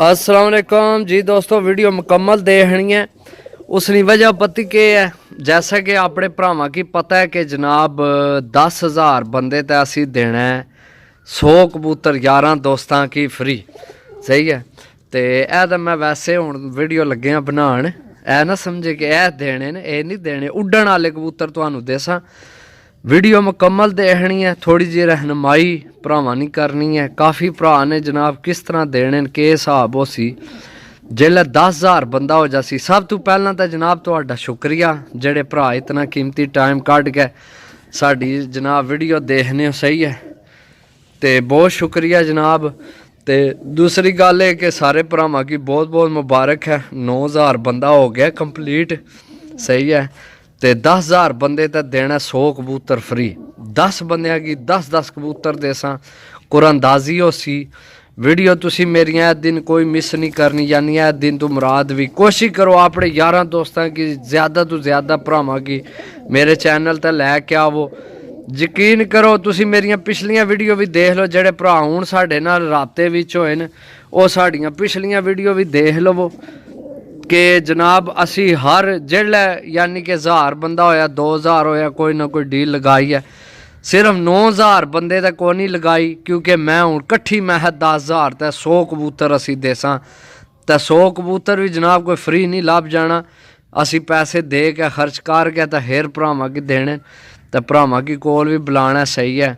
अस्सलाम वालेकुम जी दोस्तों, वीडियो मुकम्मल देखनी है। उसकी वजह पति के है, जैसा कि अपने भरावां की पता है कि जनाब 10,000 बंदे तो असी देना है 100 कबूतर 11 दोस्तों की फ्री। सही है। तो यह तो मैं वैसे हूँ वीडियो लगे बनान, ऐ ना समझे कि यह देने ने, यह नहीं देने। उड्डण वाले कबूतर तुहानू देसा। वीडियो मुकम्मल देखनी है, थोड़ी जी रहनुमाई भरावां नहीं करनी है। काफ़ी भरा ने जनाब किस तरह देने के हिसाब हो सी जेल्लै 10,000 बंदा हो जासी। सब तो पहला तो जनाब तुहाडा शुक्रिया जेड़े भरा इतना कीमती टाइम कढ़ के साडी जनाब वीडियो देखने हो। सही है, तो बहुत शुक्रिया जनाब। तो दूसरी गल है कि सारे भरावां की बहुत बहुत मुबारक है, 9,000 बंदा हो गया कंप्लीट। सही है। तो 10,000 बंदे तो देना 100 कबूतर फ्री। 10 बंदियां की 10-10 कबूतर देसा, कुरानदाजी हो सी। वीडियो तुसी मेरिया दिन कोई मिस नहीं करनी, यानी यह दिन तो मुराद भी कोशिश करो अपने यार दोस्तों की ज़्यादा तो ज़्यादा भरावां की मेरे चैनल ते लैके आवो। यकीन करो तुसी मेरिया पिछलियां वीडियो भी देख लो, जेड़े भरा हुण साडे नाल राबते विच होए न ओह साडियां पिछलियां वीडियो भी देख लवो कि जनाब असी हर जेल्लै यानी कि 1000 बंदा होया 2000 होया कोई ना कोई डील लगाई है। सिर्फ 9,000 बंदे तक को नहीं लगाई, क्योंकि मैं हूँ कट्ठी महत 10,000 तो 100 कबूतर असी देसा। तो 100 कबूतर भी जनाब कोई फ्री नहीं लभ जाना, असी पैसे दे के खर्च करके तो फिर भरावां की देने, तो भरावां की कोल भी बुलाना। सही है।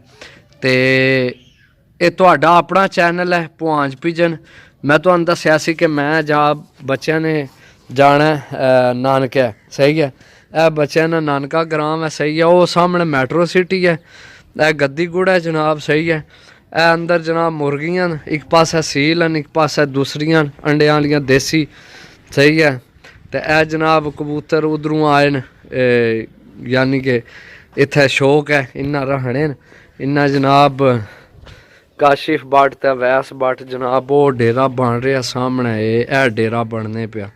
तो ये तुहाडा अपना चैनल है पुआंज पिजन। मैं तुहानू दस्सिया सी कि मैं जा बच्चों ने जाना नानके। सही है। यह बच्चों ने नानका ग्राम है। सही है। वो सामने मैट्रो सिटी है, यह गद्दीगुड़ है जनाब। सही है। यह अंदर जनाब मुर्गियां एक पास सील एक पास दूसरियां अंडियां वाली देसी। सही है। तो यह जनाब कबूतर उधरों आए न, यानी कि इत्थे शौक है इन्ना रखने न। इन्ना जनाब काशिफ बट तो वैस बट जनाब वो डेरा बन रहा सामने, यह डेरा बनने पिया।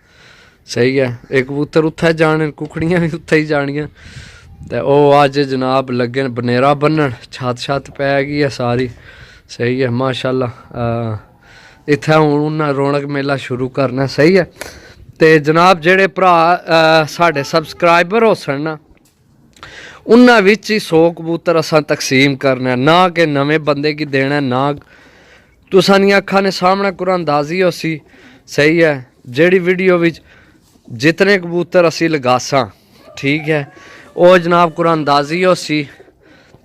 सही है। एक कबूतर उत्थे जाने, कुकड़ियां भी उत्थे ही जानियां। तो वह अज जनाब लगे न बनेरा बन्नण, छत पै गई है सारी। सही है। माशाअल्लाह इत्थे हुण उन्हें रौनक मेला शुरू करना। सही है। तो जनाब जेड़े भरा साढ़े सबसक्राइबर हो सन ना, उन्हां विच ही 100 कबूतर असां तकसीम करना, ना कि नवे बंदे की देना, ना तुसां दी अखां ने सामने कुरानदाजी हो सी। सही है। जेड़ी वीडियो विच जितने कबूतर असी लगासा, ठीक है, वो जनाब कुरानदाजी हो सी।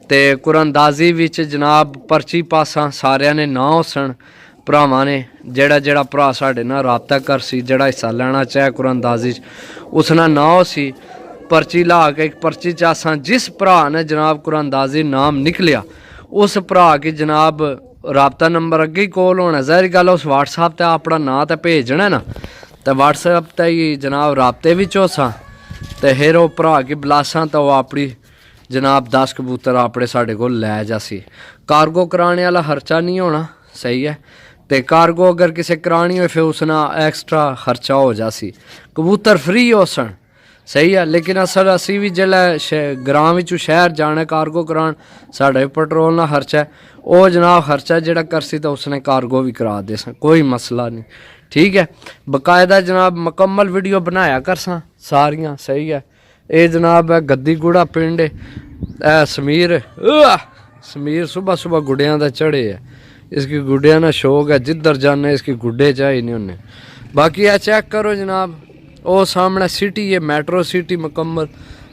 तो कुरानदाजी विच जनाब पर्ची पासा सारिया ने ना हो सन भरावां ने। जेड़ा जेड़ा भरा साढ़े नाल राबता कर सी, जेड़ा हिस्सा लेना चाहे कुरानदाजी उसना ना हो सी। पर्ची ला के एक पर्ची च असां जिस भरा ने जनाब कुरानदाजी नाम निकलिया उस भरा की जनाब राबता नंबर अगे ही कोल होना। ज़ाहिर गल उस व्हाट्सएप ते अपना नां तो भेजना ना, तो व्हाट्सएप ते ही जनाब राबते विच होसां। तो फिर वो भरा की बुलासा तो वह अपनी जनाब 10 कबूतर अपने साढ़े को लै जासी। कार्गो कराने वाला खर्चा नहीं होना। सही है। तो कार्गो अगर किसी करानी हो फिर उसना एक्स्ट्रा खर्चा हो जासी, कबूतर फ्री हो सन। सही है। लेकिन असल असी भी जेल्लै ग्रां विचों शहर जाना कार्गो करान, साढ़े पेट्रोल ना खर्चा है, वो जनाब खर्चा जेड़ा करसी तो उसने कार्गो भी करा दे सन, कोई मसला नहीं। ठीक है। बकायदा जनाब मुकम्मल वीडियो बनाया करसा सारियां। सही है। ये जनाब है गद्दीगुड़ा पिंड है। समीर सुबह सुबह गुड्डियां दा चढ़े है, इसकी गुड्डियां ना शौक है, जिधर जाने इसकी गुड्डे चाहिए नहीं उन्हें। बाकी यह चेक करो जनाब, वो सामने सिटी है मैट्रो सिटी मुकम्मल।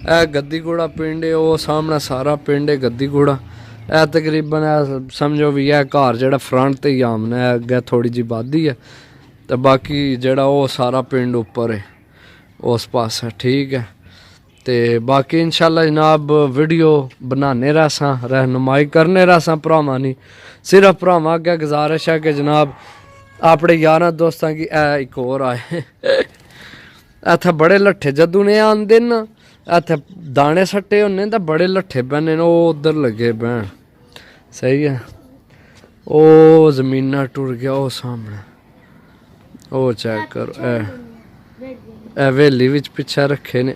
यह गद्दीगुड़ा पिंड है, वो सामने सारा पिंड है गद्दीगुड़ा। यह तकरीबन समझो भी यह घर जेड़ा फ्रंट ते ही आमना है, अगे थोड़ी जी बादी है, तो बाकी जेड़ा वो सारा पिंड उपर है उस पास है। ठीक है। तो बाकी इंशाल्लाह जनाब वीडियो बनाने रहसा, रहनुमाई करने रहसा भरावां नी। सिर्फ भरावां अगे गुजारिश है कि जनाब अपने यार दोस्तों की एक होर आए इत्थे बड़े लट्ठे जदू ने आंदे न, इत्थे दाने सट्टे होने तो बड़े लट्ठे बहने न, वो उधर लगे बहन। सही है। ओ जमीना टुर गया वो सामने, ओ चेक करो ए हवेली विच पिछे रखे ने।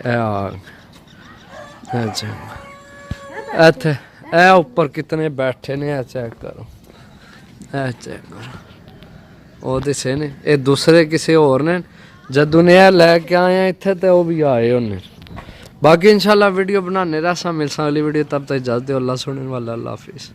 इत्थे ए ऊपर कितने बैठे ने, चेक करो, चेक करो। ਉਹ ਦਿਸੇ ਨੇ ਇਹ ਦੂਸਰੇ ਕਿਸੇ ਹੋਰ ਨੇ ਜਦੋਂ ਨੇ ਇਹ ਲੈ ਕੇ ਆਏ ਆ ਇੱਥੇ ਤੇ ਉਹ ਵੀ ਆਏ ਉਹਨੇ बाकी इंशाल्लाह वीडियो बनाने रहा मिलसा अगली वीडियो तब तक इजाजत दो अल्लाह सुनने वाला अल्लाह हाफिज़।